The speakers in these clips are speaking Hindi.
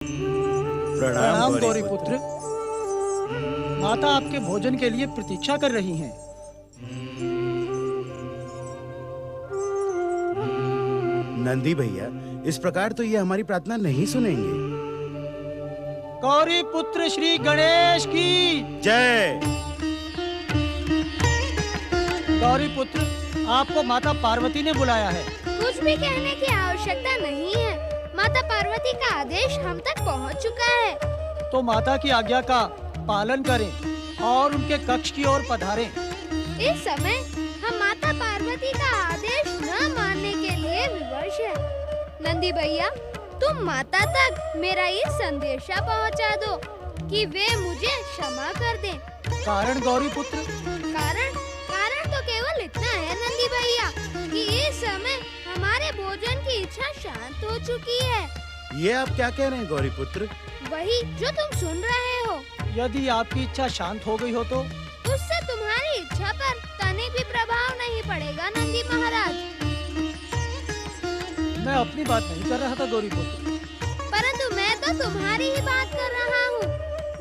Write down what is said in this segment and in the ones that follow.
प्रणाम गौरी पुत्र। माता आपके भोजन के लिए प्रतीक्षा कर रही हैं। नंदी भैया, इस प्रकार तो ये हमारी प्रार्थना नहीं सुनेंगे। गौरी पुत्र श्री गणेश की जय। गौरी पुत्र, आपको माता पार्वती ने बुलाया है। कुछ भी कहने की आवश्यकता नहीं है। माता पार्वती का आदेश हम तक पहुंच चुका है। तो माता की आज्ञा का पालन करें और उनके कक्ष की ओर पधारें। इस समय हम माता पार्वती का आदेश न मानने के लिए विवश है। नंदी भैया, तुम माता तक मेरा ये संदेशा पहुंचा दो कि वे मुझे क्षमा कर दें। कारण गौरी पुत्र? कारण तो केवल इतना है नंदी भैया कि इस समय हमारे भोजन की इच्छा शांत हो चुकी है। ये आप क्या कह रहे हैं गौरी पुत्र? वही जो तुम सुन रहे हो। यदि आपकी इच्छा शांत हो गई हो तो? उससे तुम्हारी इच्छा पर तनिक भी प्रभाव नहीं पड़ेगा नंदी महाराज। मैं अपनी बात नहीं कर रहा था गौरी पुत्र। परंतु मैं तो तुम्हारी ही बात कर रहा हूँ।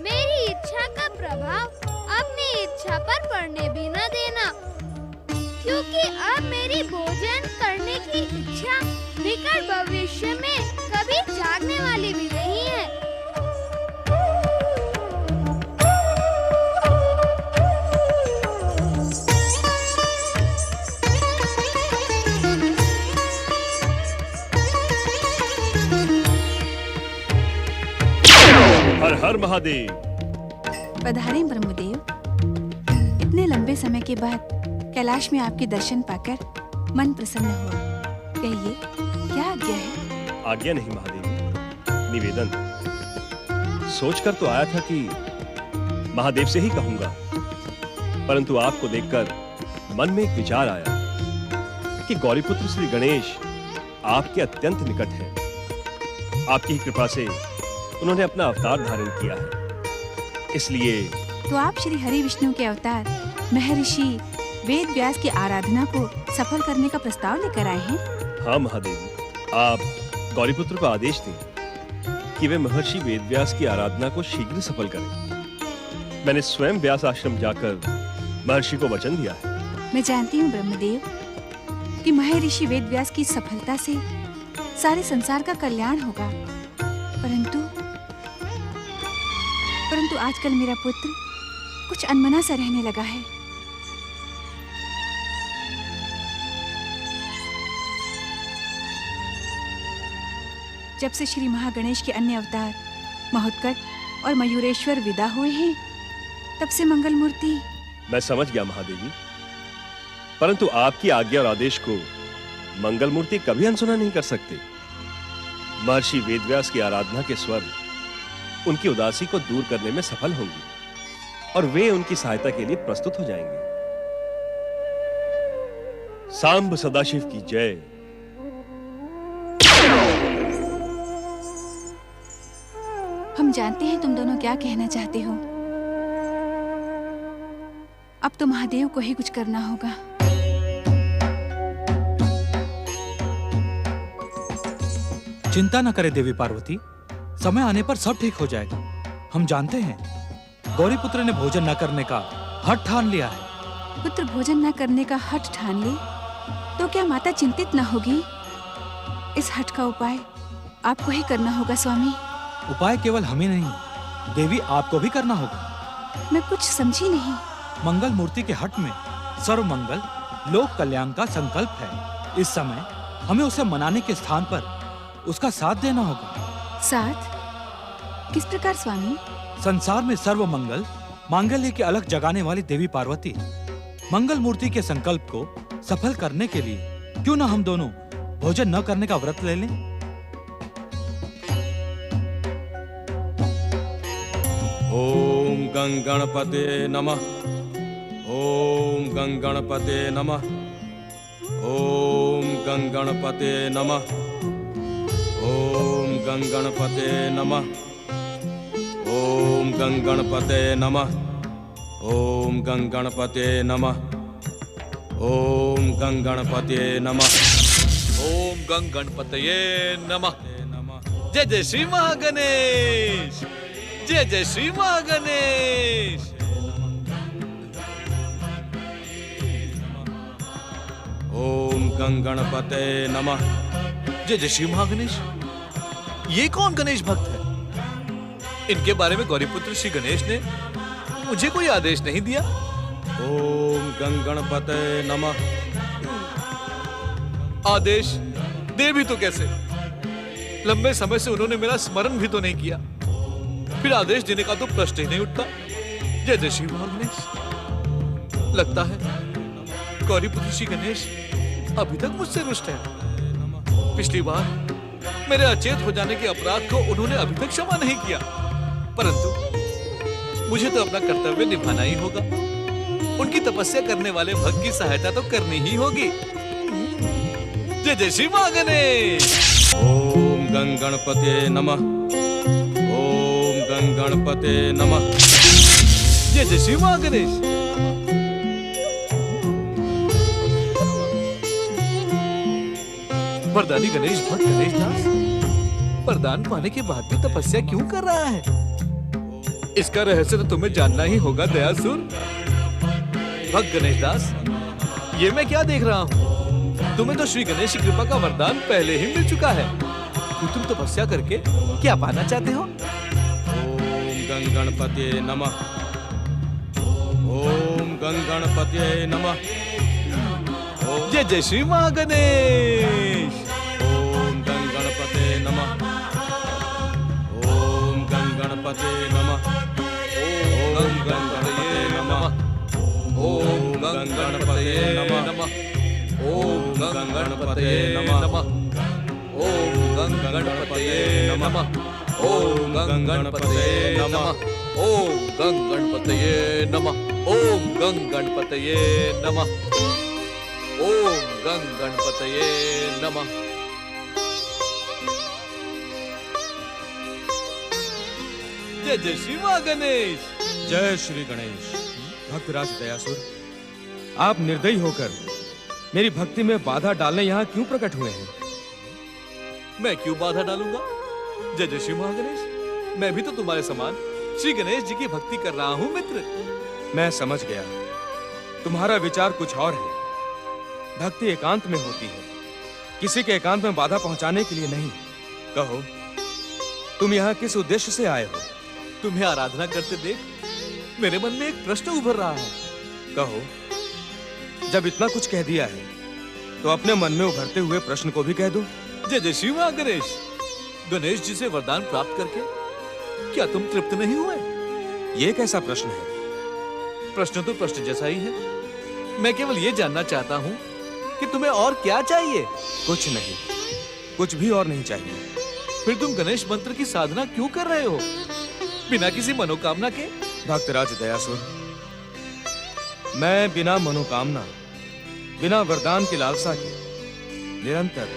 मेरी इच्छा का प्रभाव अपनी इच्छा पर पड़ने भी न देना, क्योंकि अब मेरी भोजन करने की इच्छा निकट भविष्य में कभी जागने वाली भी नहीं है। हर हर महादेव। पधारें ब्रह्मदेव। इतने लंबे समय के बाद कैलाश में आपके दर्शन पाकर मन प्रसन्न हुआ। कहिए, क्या आज्ञा है? आज्ञा नहीं महादेव, निवेदन। सोचकर तो आया था कि महादेव से ही कहूंगा, परंतु आपको देखकर मन में एक विचार आया कि गौरीपुत्र श्री गणेश आपके अत्यंत निकट हैं। आपकी ही कृपा से उन्होंने अपना अवतार धारण किया है, इसलिए तो आप श्री हरि विष्णु के अवतार महर्षि वेद व्यास की आराधना को सफल करने का प्रस्ताव लेकर आए हैं। हाँ महादेवी, आप गौरीपुत्र को आदेश दें कि वे महर्षि वेद व्यास की आराधना को शीघ्र सफल करें। मैंने स्वयं व्यास आश्रम जाकर महर्षि को वचन दिया है। मैं जानती हूँ ब्रह्मदेव कि महर्षि वेद व्यास की सफलता से सारे संसार का कल्याण होगा, परंतु आजकल मेरा पुत्र कुछ अनमना सा रहने लगा है। जब से श्री महागणेश के अन्य अवतार महोत्कट और मयूरेश्वर विदा हुए हैं, तब से मंगल मूर्ति। मैं समझ गया महादेवी, परंतु आपकी आज्ञा और आदेश को मंगल मूर्ति कभी अनसुना नहीं कर सकते। महर्षि वेदव्यास की आराधना के स्वर उनकी उदासी को दूर करने में सफल होंगी और वे उनकी सहायता के लिए प्रस्तुत हो जाएंगे। सांब सदाशिव की जय। हम जानते हैं तुम दोनों क्या कहना चाहते हो। अब तो महादेव को ही कुछ करना होगा। चिंता न करे देवी पार्वती, समय आने पर सब ठीक हो जाएगा। हम जानते हैं गौरी पुत्र ने भोजन न करने का हठ ठान लिया है। पुत्र भोजन न करने का हठ ठान ले तो क्या माता चिंतित न होगी? इस हठ का उपाय आपको ही करना होगा स्वामी। उपाय केवल हमें नहीं, देवी आपको भी करना होगा। मैं कुछ समझी नहीं। मंगल मूर्ति के हठ में सर्व मंगल लोक कल्याण का संकल्प है। इस समय हमें उसे मनाने के स्थान पर उसका साथ देना होगा। साथ? किस प्रकार स्वामी? संसार में सर्व मंगल मांगल्य की अलग जगाने वाली देवी पार्वती मंगल मूर्ति के संकल्प को सफल करने के लिए क्यों न हम दोनों भोजन न करने का व्रत ले लें। ओम गं गणपते नमः। ओम गं गणपते नमः। ओम गं गणपते नमः। ओम गं गणपते नमः। ओम गं गणपते नमः। ओम गं गणपते नमः। ओम गं गणपते नमः। ओम गं गणपतये नमः। जय जय श्री महागणेश, जय जय श्री महागणेश। ओम गंगणपते नमः। जय जय श्री महागणेश। ये कौन गणेश भक्त है? इनके बारे में गौरीपुत्र श्री गणेश ने मुझे कोई आदेश नहीं दिया। ओम गंगणपते नमः। आदेश दे भी तो कैसे? लंबे समय से उन्होंने मेरा स्मरण भी तो नहीं किया, फिर आदेश देने का तो प्रश्न ही नहीं उठता। जय जय श्री महागणेश। लगता है गौरीपुत्र श्री गणेश अभी तक मुझसे रुष्ट है। पिछली बार मेरे अचेत हो जाने के अपराध को उन्होंने अभी तक क्षमा नहीं किया, परंतु मुझे तो अपना कर्तव्य निभाना ही होगा। उनकी तपस्या करने वाले भक्त की सहायता तो करनी ही होगी। जय जय श्री महागणेश। ओम गंगणपते नमः। ओम गंगणपते नमः। जय जय श्री महागणेश। वरदानी गणेश भक्त गणेश दास वरदान पाने के बाद भी तपस्या क्यों कर रहा है? इसका रहस्य तो तुम्हें जानना ही होगा दयासुर। भक्त गणेश दास, ये मैं क्या देख रहा हूँ? तुम्हें तो श्री गणेश की कृपा का वरदान पहले ही मिल चुका है। तुम तपस्या करके क्या पाना चाहते हो? ओम गंगणपते नमः। ओम गंगणपते नमः। जय जय श्री महागणेश। ओम गंगणपते नमः। ओम गंगणपते नमः। ओम गंगणपते नमः। ओम गंगणपते नमः। ओम गंगणपते नमः। ओम गंगणपते नमः। ओम गंगणपते नमः। ओम गंगणपते नमः। ओम गंगणपते नमः। ओम गंगणपतये नमः। जय जय श्री महागणेश। जय श्री गणेश। भक्तराज दयासुर, आप निर्दयी होकर मेरी भक्ति में बाधा डालने यहाँ क्यों प्रकट हुए हैं? मैं क्यों बाधा डालूंगा? जय जय श्री महागणेश, मैं भी तो तुम्हारे समान श्री गणेश जी की भक्ति कर रहा हूँ मित्र। मैं समझ गया, तुम्हारा विचार कुछ और है। भक्ति एकांत में होती है, किसी के एकांत में बाधा पहुंचाने के लिए नहीं। कहो, तुम यहाँ किस उद्देश्य से आए हो? तुम्हें आराधना करते देख मेरे मन में एक प्रश्न उभर रहा है। कहो, जब इतना कुछ कह दिया है तो अपने मन में उभरते हुए प्रश्न को भी कह दो। जय जय श्री महागणेश। गणेश जी से वरदान प्राप्त करके क्या तुम तृप्त नहीं हुए? ये कैसा प्रश्न है? प्रश्न तो प्रश्न जैसा ही है। मैं केवल ये जानना चाहता हूँ कि तुम्हें और क्या चाहिए? कुछ नहीं, कुछ भी और नहीं चाहिए। फिर तुम गणेश मंत्र की साधना क्यों कर रहे हो बिना किसी मनोकामना के? भक्तराज दयासुर, मैं बिना मनोकामना, बिना वरदान की लालसा के निरंतर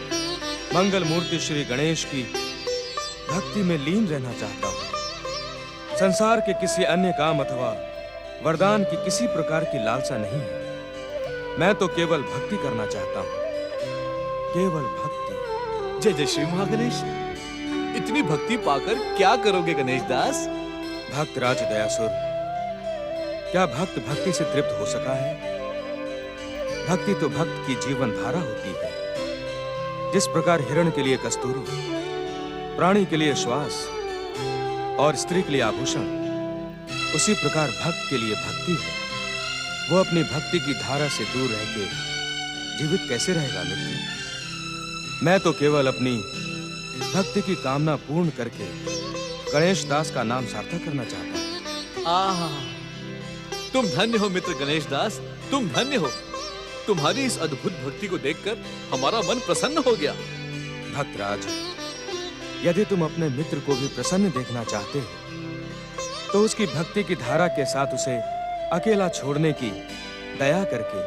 मंगल मूर्ति श्री गणेश की भक्ति में लीन रहना चाहता हूँ। संसार के किसी अन्य काम अथवा वरदान की किसी प्रकार की लालसा नहीं है। मैं तो केवल भक्ति करना चाहता हूँ, केवल भक्ति। जय जय श्री महागणेश। इतनी भक्ति पाकर क्या करोगे गणेश दास? भक्तराज दयासुर, क्या भक्त भक्ति से तृप्त हो सका है? भक्ति तो भक्त की जीवन धारा होती है। जिस प्रकार हिरण के लिए कस्तूरी, प्राणी के लिए श्वास और स्त्री के लिए आभूषण, उसी प्रकार भक्त के लिए भक्ति है। वो अपनी भक्ति की धारा से दूर रह के जीवित कैसे रहेगा मित्र? मैं तो केवल अपनी भक्ति की कामना पूर्ण करके गणेश दास का नाम सार्थक करना चाहता हूँ। आहा, तुम धन्य हो मित्र गणेश दास, तुम धन्य हो। तुम्हारी इस अद्भुत भक्ति को देखकर हमारा मन प्रसन्न हो गया। भक्तराज, यदि तुम अपने मित्र को भी प्रसन्न देखना चाहते हो तो उसकी भक्ति की धारा के साथ उसे अकेला छोड़ने की दया करके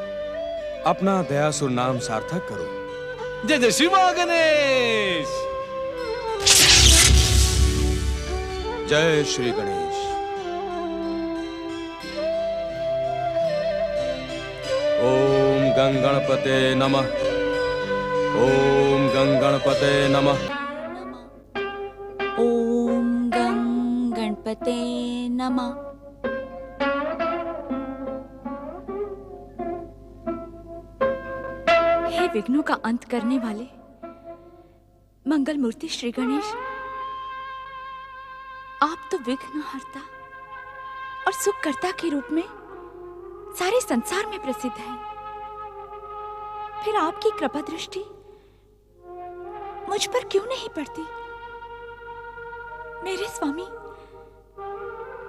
अपना दयासुर नाम सार्थक करो। जय जय श्री महागणेश। जय श्री गणेश। ओम गंगणपते नमः। ओम गंगणपते नमः। गणपते नमः। हे विघ्नों का अंत करने वाले मंगल मूर्ति श्री गणेश, आप तो विघ्न हरता और सुखकर्ता के रूप में सारे संसार में प्रसिद्ध हैं। फिर आपकी कृपा दृष्टि मुझ पर क्यों नहीं पड़ती? मेरे स्वामी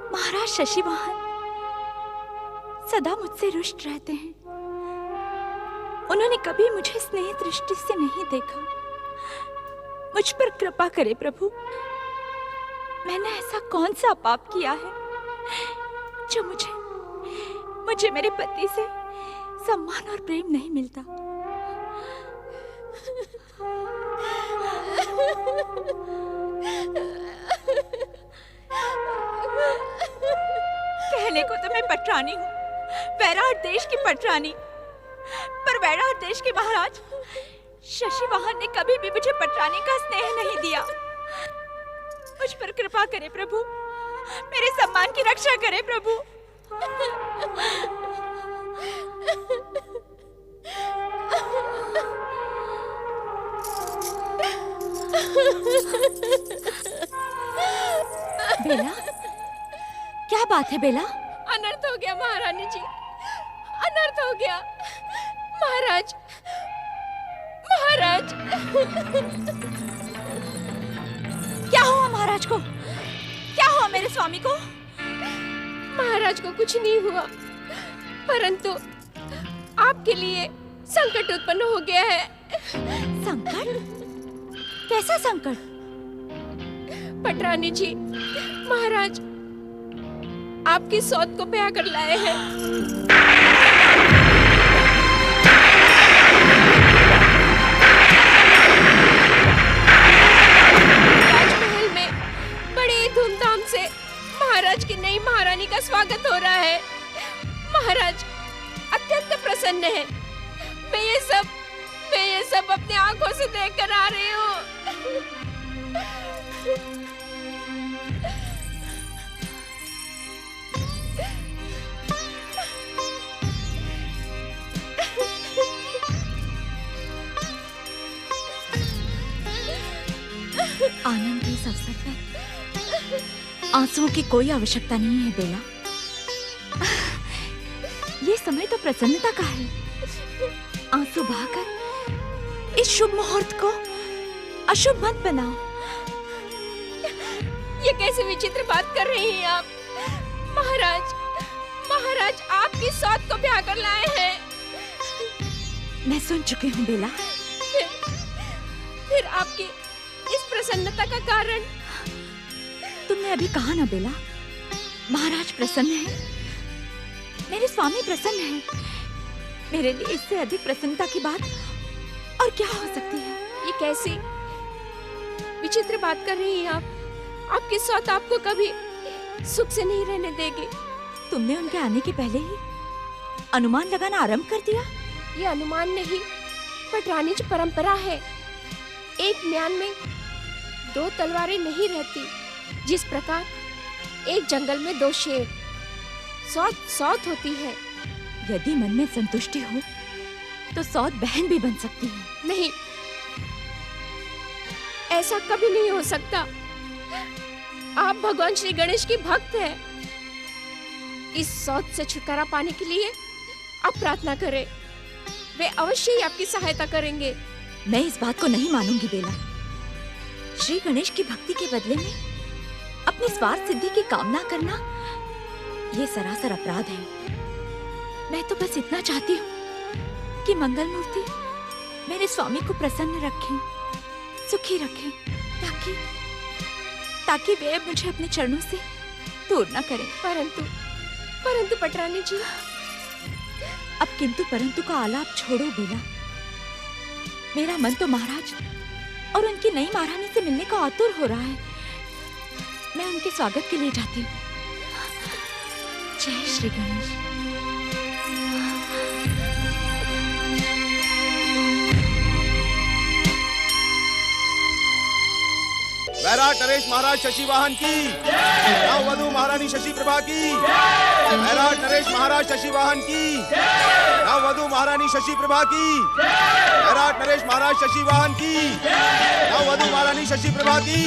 महाराज शशिवाहन सदा मुझसे रुष्ट रहते हैं। उन्होंने कभी मुझे स्नेह दृष्टि से नहीं देखा। मुझ पर कृपा करे प्रभु। मैंने ऐसा कौन सा पाप किया है जो मुझे मेरे पति से सम्मान और प्रेम नहीं मिलता? कहने को तो मैं पटरानी हूँ, वैराट देश की पटरानी, पर वैराट देश के महाराज शशिवाहन ने कभी भी मुझे पटरानी का स्नेह नहीं दिया। मुझ पर कृपा करे प्रभु, मेरे सम्मान की रक्षा करे प्रभु। बेला, क्या बात है बेला? अनर्थ हो गया महारानी जी, अनर्थ हो गया। महाराज, महाराज। क्या हुआ महाराज को? क्या हुआ मेरे स्वामी को? महाराज को कुछ नहीं हुआ, परंतु आपके लिए संकट उत्पन्न हो गया है। संकट? कैसा संकट? पटरानी जी, महाराज आपकी सौत को ब्याह कर लाए हैं। राजमहल में बड़े धूमधाम से महाराज की नई महारानी का स्वागत हो रहा है। महाराज अत्यंत प्रसन्न है। मैं ये सब अपनी आंखों से देख कर आ रही हूँ। आनंद के इस अवसर पर आंसुओं की कोई आवश्यकता नहीं है बेला। ये समय तो प्रसन्नता का है। आंसू बहाकर इस शुभ मुहूर्त को अशुभ मत बनाओ। ये कैसे विचित्र बात कर रही हैं आप? महाराज आपकी सौत को ब्याह कर लाए हैं। मैं सुन चुकी हूँ बेला। फिर आपकी इस प्रसन्नता का कारण? तुमने अभी कहा ना बेला, महाराज प्रसन्न है, मेरे स्वामी प्रसन्न है। मेरे लिए इससे अधिक प्रसन्नता की बात और क्या हो सकती है? ये कैसी विचित्र बात कर रही हैं आप? आपकी सौत आपको कभी सुख से नहीं रहने देगी। तुमने उनके आने के पहले ही अनुमान लगाना आरंभ कर दिया। ये अनुमान नहीं, पटरानी की परंपरा है। एक म्यान में दो तलवारें नहीं रहती। जिस प्रकार एक जंगल में दो शेर, सौत होती है। यदि मन में संतुष्टि हो तो सौत बहन भी बन सकती है। नहीं, ऐसा कभी नहीं हो सकता। आप भगवान श्री गणेश की भक्त हैं। इस सौत से छुटकारा पाने के लिए आप प्रार्थना करें, वे अवश्य ही आपकी सहायता करेंगे। मैं इस बात को नहीं मानूंगी बेला। श्री गणेश की भक्ति के बदले में अपनी स्वार्थ सिद्धि की कामना करना ये सरासर अपराध है। मैं तो बस इतना चाहती हूँ कि मंगल मूर्ति मेरे स्वामी को प्रसन्न रखें, सुखी रखें, ताकि वे मुझे अपने चरणों से दूर न करें। परंतु पटरानी जी, अब किंतु परंतु का आलाप छोड़ो बेला। मेरा मन तो महाराज और उनकी नई महारानी से मिलने का आतुर हो रहा है। मैं उनके स्वागत के लिए जाती हूँ। जय श्री गणेश। वैराट नरेश महाराज शशि वाहन की, नववधू महारानी शशि प्रभा की, वैराट नरेश महाराज शशि वाहन की, नववधू महारानी शशि प्रभा की, वैराट नरेश महाराज शशि वाहन की, नववधू महारानी शशि प्रभा की।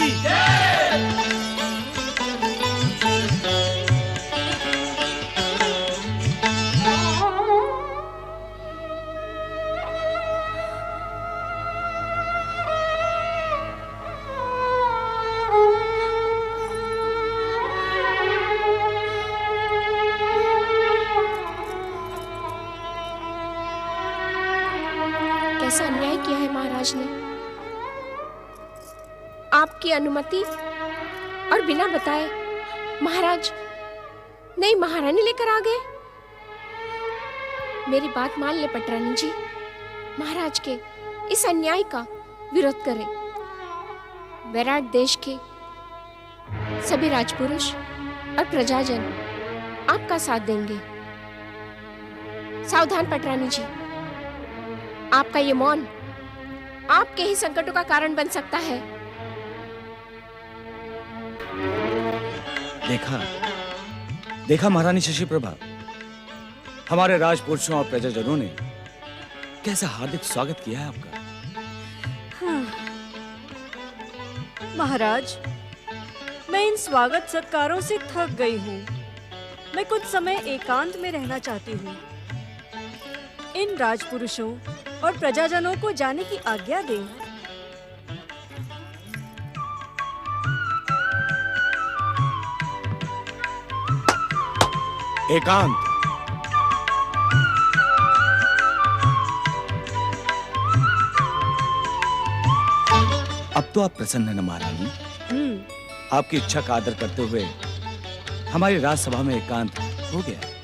कैसा अन्याय किया है महाराज ने। आपकी अनुमति और बिना बताए महाराज नई महारानी लेकर आ गए। मेरी बात मान ले पटरानी जी, महाराज के इस अन्याय का विरोध करें। वैराट देश के सभी राजपुरुष और प्रजाजन आपका साथ देंगे। सावधान पटरानी जी, आपका ये मौन आपके ही संकटों का कारण बन सकता है। देखा महारानी शशि प्रभा, हमारे राजपुरुषों और प्रजाजनों ने कैसा हार्दिक स्वागत किया है आपका। हाँ। महाराज, मैं इन स्वागत सत्कारों से थक गई हूँ। मैं कुछ समय एकांत में रहना चाहती हूँ। इन राजपुरुषों और प्रजाजनों को जाने की आज्ञा दें। एकांत। अब तो आप प्रसन्न हैं न महारानी? आपकी इच्छा का आदर करते हुए हमारी राजसभा में एकांत हो गया।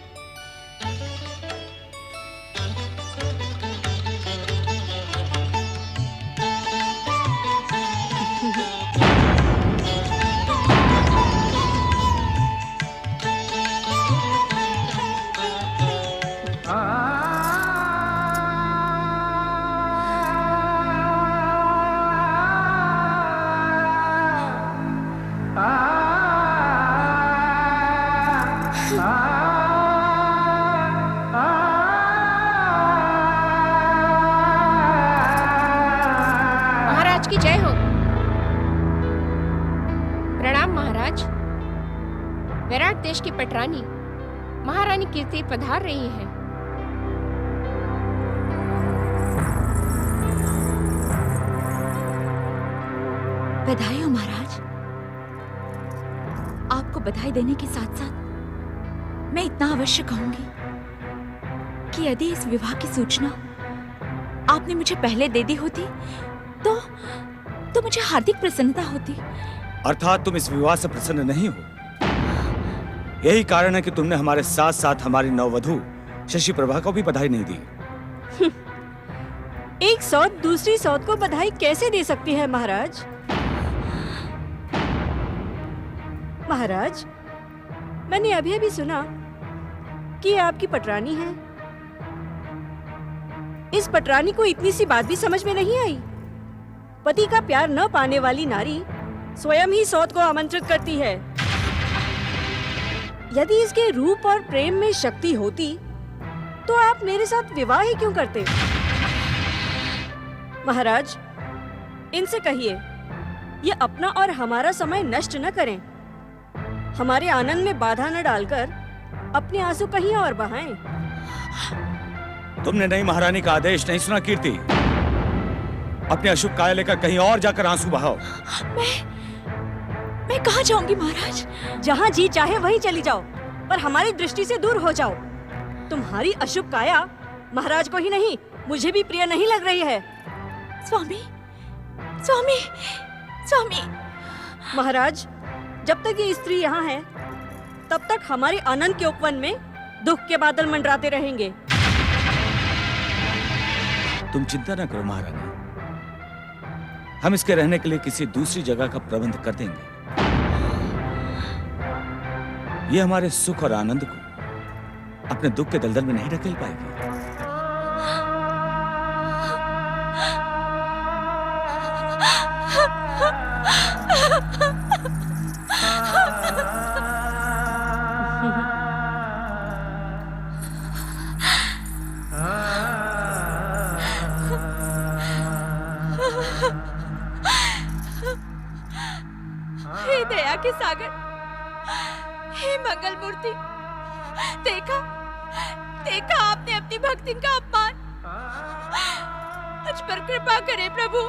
की जय हो। प्रणाम महाराज। वैराट देश की पटरानी महारानी कीर्ति पधार रही है। बधाई हो महाराज। आपको बधाई देने के साथ साथ मैं इतना अवश्य कहूंगी कि यदि इस विवाह की सूचना आपने मुझे पहले दे दी होती तो मुझे हार्दिक प्रसन्नता होती। अर्थात तुम इस विवाह से प्रसन्न नहीं हो। यही कारण है कि तुमने हमारे साथ साथ हमारी नववधू शशि प्रभा को भी बधाई नहीं दी। एक सौत दूसरी सौत को बधाई कैसे दे सकती है महाराज? महाराज, मैंने अभी अभी सुना कि ये आपकी पटरानी है। इस पटरानी को इतनी सी बात भी समझ में नहीं आई। पति का प्यार न पाने वाली नारी स्वयं ही सौत को आमंत्रित करती है। यदि इसके रूप और प्रेम में शक्ति होती तो आप मेरे साथ विवाह ही क्यों करते? महाराज, इनसे कहिए ये अपना और हमारा समय नष्ट न करें। हमारे आनंद में बाधा न डालकर अपने आंसू कहीं और बहाएं। तुमने नई महारानी का आदेश नहीं सुना कीर्ति? अपने अशुभ काया लेकर कहीं और जाकर आंसू बहाओ। मैं कहाँ जाऊंगी महाराज? जहाँ जी चाहे वहीं चली जाओ, पर हमारी दृष्टि से दूर हो जाओ। तुम्हारी अशुभ काया महाराज को ही नहीं, मुझे भी प्रिय नहीं लग रही है। स्वामी, स्वामी, स्वामी। महाराज, जब तक ये स्त्री यहाँ है, तब तक हमारे आनंद के उपवन में दुख के बादल मंडराते रहेंगे। तुम चिंता न करो महारानी, हम इसके रहने के लिए किसी दूसरी जगह का प्रबंध कर देंगे। ये हमारे सुख और आनंद को अपने दुख के दलदल में नहीं ढकेल पाएगी। के सागर, हे मंगल मूर्ति, देखा देखा आपने अपनी भक्ति का अपमान। मुझ पर कृपा करें प्रभु,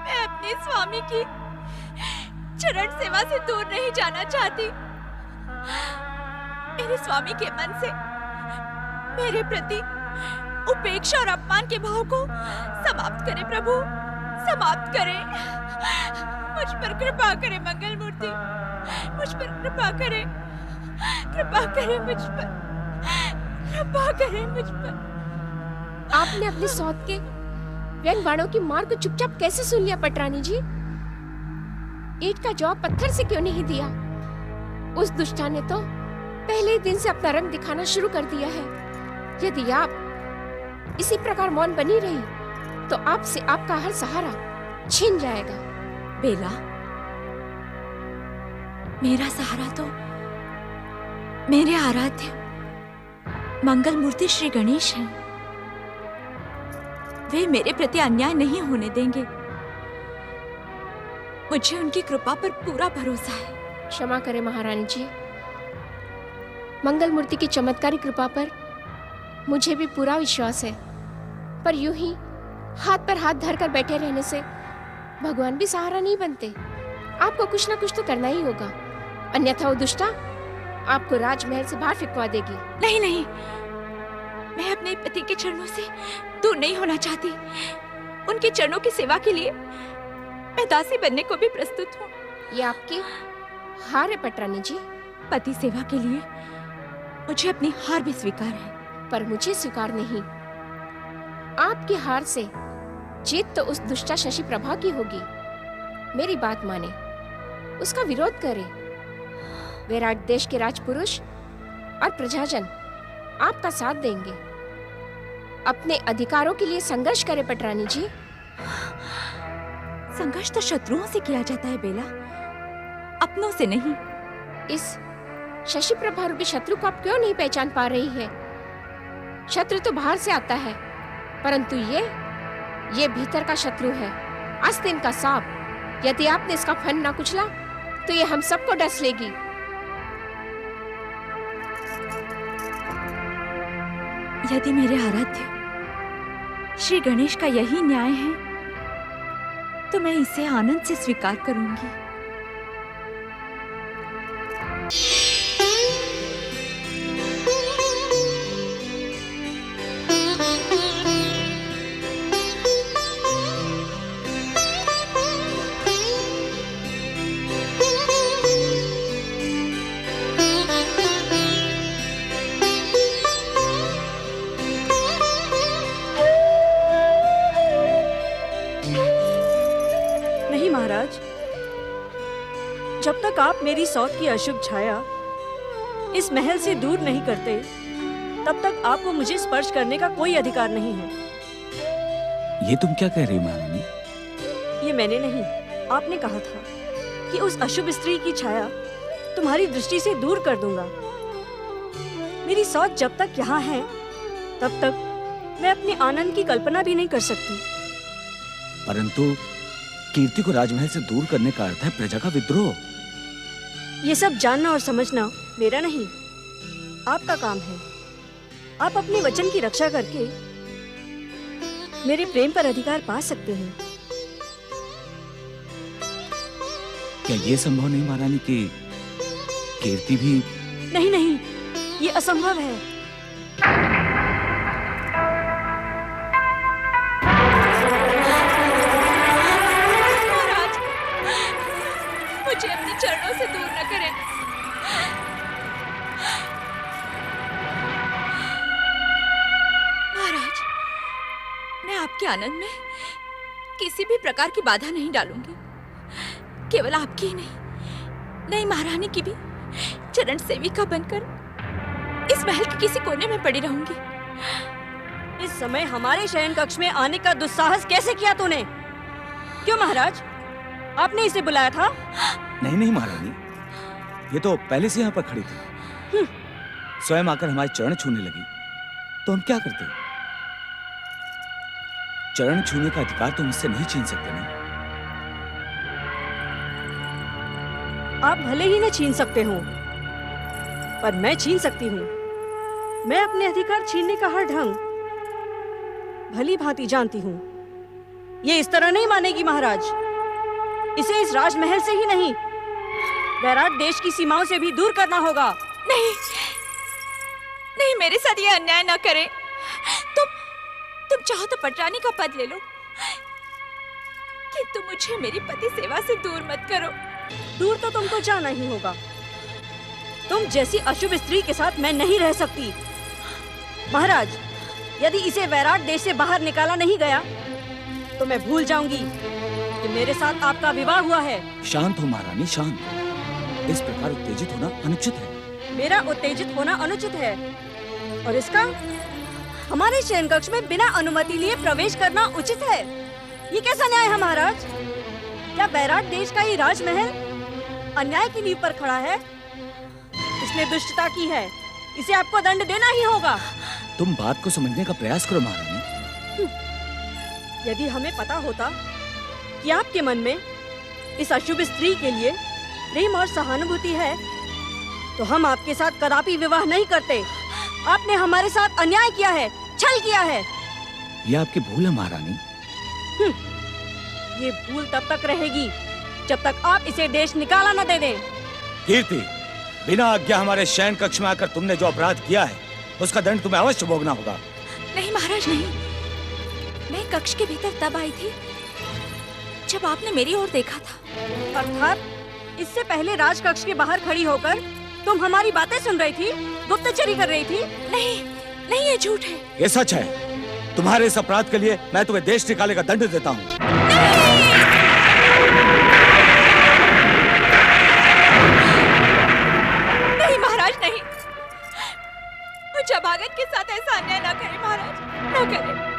मैं अपने स्वामी की चरण सेवा से दूर नहीं जाना चाहती। मेरे स्वामी के मन से मेरे प्रति उपेक्षा और अपमान के भाव को समाप्त करें प्रभु, समाप्त करें। मुझ पर कृपा करें मंगल मूर्ति, मुझ पर कृपा करें, कृपा करें मुझ पर, कृपा करें मुझ पर। आपने अपने सौत के व्यंग बाणों की मार को चुपचाप कैसे सुन लिया पटरानी जी? ईंट का जवाब पत्थर से क्यों नहीं दिया? उस दुष्टा ने तो पहले ही दिन से अपना रंग दिखाना शुरू कर दिया है। यदि आप इसी प्रकार मौन बनी रही तो आपसे आपका हर सहारा छीन जाएगा। बेला, मेरा सहारा तो मेरे आराध्य मंगल मूर्ति श्री गणेश हैं। वे मेरे प्रति अन्याय नहीं होने देंगे। मुझे उनकी कृपा पर पूरा भरोसा है। क्षमा करें महारानी जी, मंगल मूर्ति की चमत्कारी कृपा पर मुझे भी पूरा विश्वास है, पर यूं ही हाथ पर हाथ धरकर बैठे रहने से भगवान भी सहारा नहीं बनते। आपको कुछ ना कुछ तो करना ही होगा, अन्यथा वो दुष्टा आपको राजमहल से बाहर फेंकवा देगी। नहीं नहीं, मैं अपने पति के चरणों से दूर नहीं होना चाहती। उनके चरणों की सेवा के लिए मैं दासी बनने को भी प्रस्तुत हूँ। ये आपकी हार है पटरानी जी। पति सेवा के लिए मुझे अपनी हार भी स्वीकार है, पर मुझे स्वीकार नहीं। आपकी हार से जीत तो उस दुष्टा शशि प्रभा की होगी। मेरी बात माने, उसका विरोध करें। विराट देश के राजपुरुष और प्रजाजन आपका साथ देंगे। अपने अधिकारों के लिए संघर्ष करें पटरानी जी। संघर्ष तो शत्रुओं से किया जाता है बेला, अपनों से नहीं। इस शशि प्रभा रूपी शत्रु को आप क्यों नहीं पहचान पा रही है? शत्रु तो बाहर से आता है, परंतु ये भीतर का शत्रु है, आस्तीन का सांप। यदि आपने इसका फन ना कुचला तो ये हम सबको डस लेगी। यदि मेरे आराध्य श्री गणेश का यही न्याय है तो मैं इसे आनंद से स्वीकार करूंगी। जब तक आप मेरी सौत की अशुभ छाया इस महल से दूर नहीं करते, तब तक आपको मुझे स्पर्श करने का कोई अधिकार नहीं है। ये तुम क्या कह रही महारानी? ये मैंने नहीं, आपने कहा था कि उस अशुभ स्त्री की छाया तुम्हारी दृष्टि से दूर कर दूंगा। मेरी सौत जब तक यहाँ है, तब तक मैं अपने आनंद की कल्पना भी नहीं कर सकती। परंतु कीर्ति को राजमहल से दूर करने का अर्थ है प्रजा का विद्रोह। ये सब जानना और समझना मेरा नहीं, आपका काम है। आप अपने वचन की रक्षा करके मेरे प्रेम पर अधिकार पा सकते हैं। क्या ये संभव नहीं महारानी कि कीर्ति भी? नहीं नहीं, ये असंभव है। मुझे अपने चरणों से दूर न करें। महाराज, मैं आपके आनंद में किसी भी प्रकार की बाधा नहीं डालूंगी। केवल आपकी ही नहीं महारानी की भी चरण सेविका बनकर इस महल के किसी कोने में पड़ी रहूंगी। इस समय हमारे शयन कक्ष में आने का दुस्साहस कैसे किया तूने? क्यों महाराज, आपने इसे बुलाया था? नहीं महारानी, ये तो पहले से यहाँ पर खड़ी थी। स्वयं आकर हमारे चरण छूने लगी तो हम क्या करते? चरण छूने का अधिकार तो मुझसे नहीं छीन सकते ना। आप भले ही न छीन सकते हो, पर मैं छीन सकती हूँ। मैं अपने अधिकार छीनने का हर ढंग भली भांति जानती हूँ। ये इस तरह नहीं मानेगी महाराज। इसे इस राजमहल से ही नहीं, वैराट देश की सीमाओं से भी दूर करना होगा। नहीं, नहीं, मेरे साथ ये अन्याय न करें। तुम चाहो तो पटरानी का पद ले लो, किंतु मुझे मेरी पति सेवा से दूर मत करो। दूर तो तुमको जाना ही होगा। तुम जैसी अशुभ स्त्री के साथ मैं नहीं रह सकती। महाराज, यदि इसे वैराट देश से बाहर निकाला नहीं गया तो मैं भूल जाऊंगी कि मेरे साथ आपका विवाह हुआ है। शांत हो महारानी, शांत। इस प्रकार उत्तेजित होना अनुचित है। मेरा उत्तेजित होना अनुचित है, और इसका हमारे शयन कक्ष में बिना अनुमति लिए प्रवेश करना उचित है। ये कैसा न्याय है महाराज? क्या वैराट देश का ये राजमहल अन्याय की नींव पर खड़ा है? इसने दुष्टता की है, इसे आपको दंड देना ही होगा। तुम बात को समझने का प्रयास करो महारानी। यदि हमें पता होता कि आपके मन में इस अशुभ स्त्री के लिए प्रेम और सहानुभूति है, तो हम आपके साथ कदापि विवाह नहीं करते। आपने हमारे साथ अन्याय किया है, छल किया है। यह आपकी भूल है महारानी। ये भूल तब तक रहेगी जब तक आप इसे देश निकाला न दे दें। कीर्ति, बिना आज्ञा हमारे शयन कक्ष में आकर तुमने जो अपराध किया है उसका दंड तुम्हें अवश्य भोगना होगा। नहीं महाराज, नहीं। मैं कक्ष के भीतर तब आई थी जब आपने मेरी ओर देखा था। अर्थात इससे पहले राज कक्ष के बाहर खड़ी होकर तुम हमारी बातें सुन रही थी, गुप्तचरी कर रही थी। नहीं, नहीं, ये झूठ है। ये सच है। तुम्हारे इस अपराध के लिए मैं तुम्हें देश निकाले का दंड देता हूँ। नहीं महाराज, नहीं। मुझ अभागन के साथ ऐसा अन्याय न करें महाराज, न करें।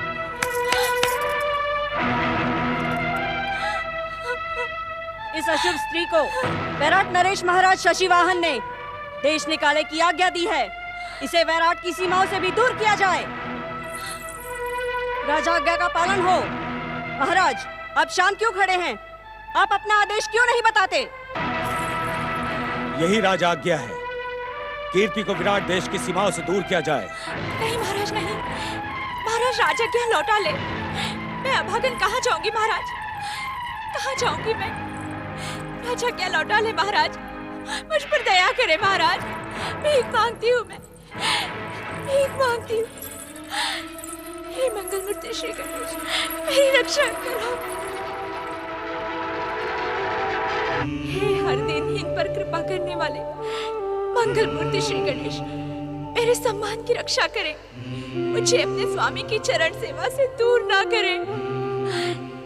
इस अशुभ स्त्री को वैराट नरेश महाराज शशिवाहन ने देश निकाले की आज्ञा दी है। इसे वैराट की सीमाओं से भी दूर किया जाए। राजाज्ञा का पालन हो। महाराज, आप शांत क्यों खड़े हैं? आप अपना आदेश क्यों नहीं बताते? यही राजाज्ञा है। कीर्ति को विराट देश की सीमाओं से दूर किया जाए। नहीं महाराज, नहीं। महाराज, राजाज्ञा लौटा ले। मैं अभागन कहाँ जाऊंगी महाराज? कहाँ जाऊंगी मैं? राजाज्ञा लौटा ले महाराज। मुझ पर दया करे महाराज। भीख मांगती हूँ मैं, भीख मांगती हूँ। हे मंगल मूर्ति श्री गणेश, मेरी रक्षा करो। हे हर दिनहीन पर कृपा करने वाले मंगल मूर्ति श्री गणेश, मेरे सम्मान की रक्षा करें। मुझे अपने स्वामी की चरण सेवा से दूर ना करें।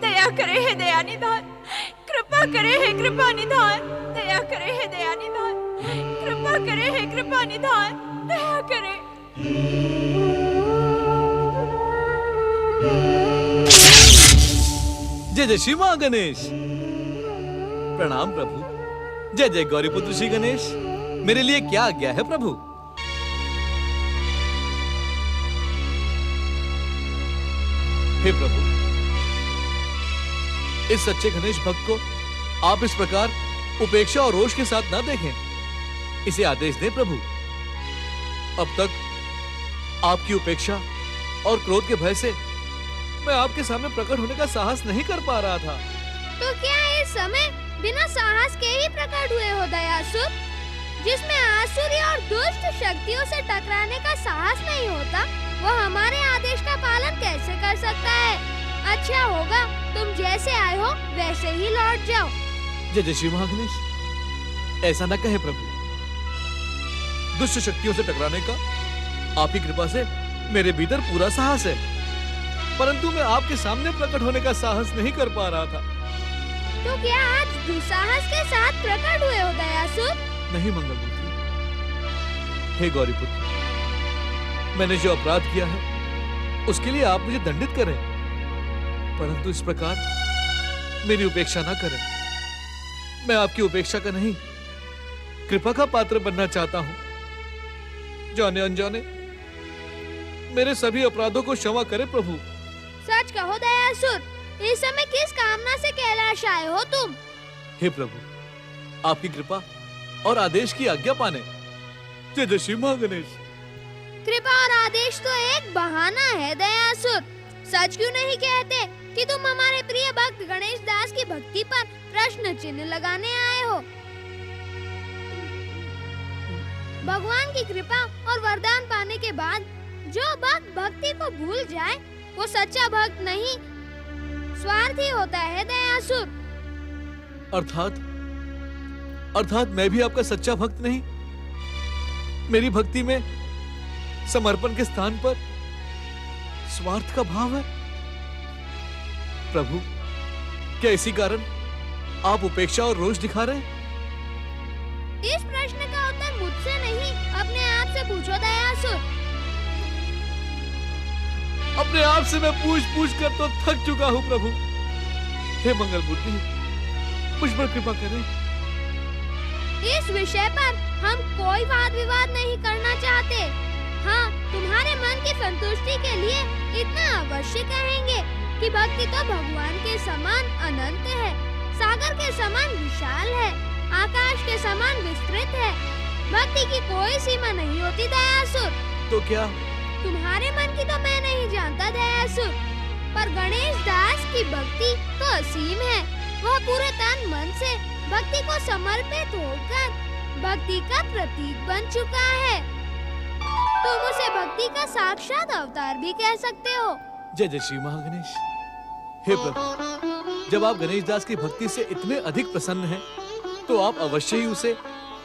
दया करे हे दया निधान, कृपा करे हे कृपा निधान। दया करे हे दया निधान, कृपा करे हे कृपा निधान। दया करे। जय जय श्री मां गणेश। प्रणाम प्रभु। जय जय गौरीपुत्र श्री गणेश। मेरे लिए क्या आज्ञा है प्रभु? हे प्रभु, इस सच्चे गणेश भक्त को आप इस प्रकार उपेक्षा और रोष के साथ ना देखें। इसे आदेश दें प्रभु। अब तक आपकी उपेक्षा और क्रोध के भय से मैं आपके सामने प्रकट होने का साहस नहीं कर पा रहा था। तो क्या इस समय बिना साहस के ही प्रकट हुए हो दयासुर? जिसमें आसुरी और दुष्ट शक्तियों से टकराने का साहस नहीं होता, वो हमारे आदेश का पालन कैसे कर सकता है? अच्छा होगा तुम जैसे आए हो वैसे ही लौट जाओ। जय जय श्री महागणेश। ऐसा न कहे प्रभु। दुष्ट शक्तियों से टकराने का आपकी कृपा से मेरे भीतर पूरा साहस है, परंतु मैं आपके सामने प्रकट होने का साहस नहीं कर पा रहा था। तो क्या आज दुस्साहस के साथ प्रकट हुए हो दयासुर? नहीं मंगलमूर्ति। हे गौरीपुत्र, मैंने जो अपराध किया है उसके लिए आप मुझे दंडित करें, परंतु इस प्रकार मेरी उपेक्षा ना करें। मैं आपकी उपेक्षा का नहीं, कृपा का पात्र बनना चाहता हूँ। जाने अनजाने मेरे सभी अपराधों को क्षमा करें प्रभु। सच कहो दयासुर, इस समय किस कामना से कैलाश आए हो तुम? हे प्रभु, आपकी कृपा और आदेश की आज्ञा पाने। जय जय श्री महागणेश। कृपा और आदेश तो एक बहाना है दयासुर। सच क्यों नहीं कहते कि तुम हमारे प्रिय भक्त गणेश दास की भक्ति पर प्रश्न चिन्ह लगाने आए हो? भगवान की कृपा और वरदान पाने के बाद जो भक्त भक्ति को भूल जाए वो सच्चा भक्त नहीं, स्वार्थी होता है दयासुर। अर्थात मैं भी आपका सच्चा भक्त नहीं? मेरी भक्ति में समर्पण के स्थान पर स्वार्थ का भाव है? प्रभु, क्या इसी कारण आप उपेक्षा और रोष दिखा रहे हैं? इस प्रश्न का उत्तर मुझसे नहीं, अपने आप से पूछो दयासुर। अपने आप से मैं पूछ कर तो थक चुका हूँ प्रभु। हे मंगल मूर्ति, मुझ पर कृपा करें। इस विषय पर हम कोई वाद विवाद नहीं करना चाहते। हाँ, तुम्हारे मन की संतुष्टि के लिए इतना अवश्य कहेंगे कि भक्ति तो भगवान के समान अनंत है, सागर के समान विशाल है, आकाश के समान विस्तृत है। भक्ति की कोई सीमा नहीं होती दयासुर। तो क्या? तुम्हारे मन की तो मैं नहीं जानता दयासुर, पर गणेश दास की भक्ति तो असीम है। वह पूरे तन मन से भक्ति को समर्पित होकर भक्ति का प्रतीक बन चुका है। तुम उसे भक्ति का साक्षात अवतार भी कह सकते हो। जय जय श्री महागणेश। हे प्रभु, जब आप गणेश दास की भक्ति से इतने अधिक प्रसन्न हैं, तो आप अवश्य ही उसे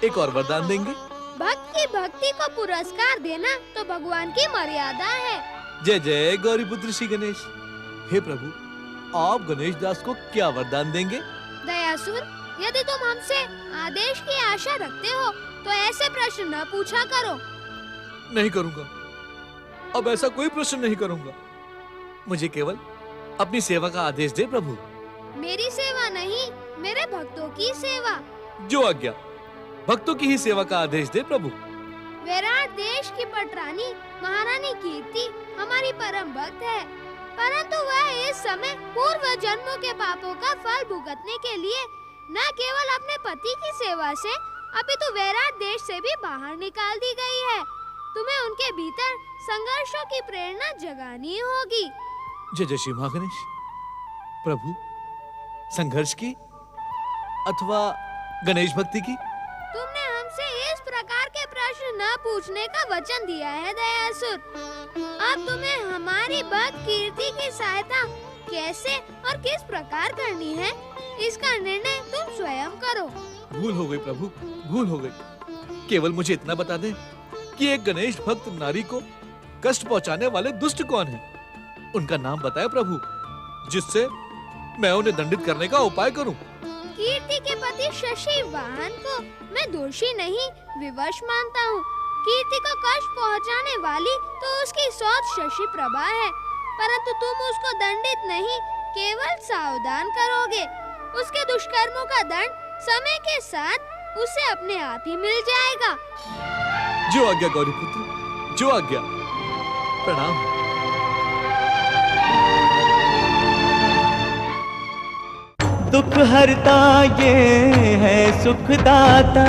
एक और वरदान देंगे। भक्त की भक्ति को पुरस्कार देना तो भगवान की मर्यादा है। जय जय गौरी पुत्र श्री गणेश। हे प्रभु, आप गणेश दास को क्या वरदान देंगे? दयासुर, यदि तुम हमसे आदेश की आशा रखते हो तो ऐसे प्रश्न न पूछा करो। नहीं करूंगा, अब ऐसा कोई प्रश्न नहीं करूंगा। मुझे केवल अपनी सेवा का आदेश दे प्रभु। मेरी सेवा नहीं, मेरे भक्तों की सेवा। जो आज्ञा, भक्तों की ही सेवा का आदेश दे प्रभु। विराट देश की पटरानी महारानी कीर्ति हमारी परम भक्त है, परंतु वह इस समय पूर्व जन्मों के पापों का फल भुगतने के लिए न केवल अपने पति की सेवा से अपितु विराट देश से भी बाहर निकाल दी गई है। तुम्हें उनके भीतर संघर्षों की प्रेरणा जगानी होगी। जय जय श्री महागणेश। प्रभु, संघर्ष की अथवा गणेश भक्ति की? तुमने हमसे इस प्रकार के प्रश्न न पूछने का वचन दिया है दयासुर। अब तुम्हें हमारी भक्त कीर्ति की सहायता कैसे और किस प्रकार करनी है, इसका निर्णय तुम स्वयं करो। भूल हो गई प्रभु, भूल हो गई। केवल मुझे इतना बता दें कि एक गणेश भक्त नारी को कष्ट पहुंचाने वाले दुष्ट कौन हैं? उनका नाम बताएं प्रभु, जिससे मैं उन्हें दंडित करने का उपाय करूं। कीर्ति के पति शशि वाहन को मैं दोषी नहीं, विवश मानता हूँ। कीर्ति को कष्ट पहुँचाने वाली तो उसकी सौत शशि प्रभा है, परंतु तुम उसको दंडित नहीं, केवल सावधान करोगे। उसके दुष्कर्मों का दंड समय के साथ उसे अपने आप ही मिल जाएगा। जो आज्ञा गौरी पुत्र, जो आज्ञा। प्रणाम। दुख हरता ये है सुखदाता।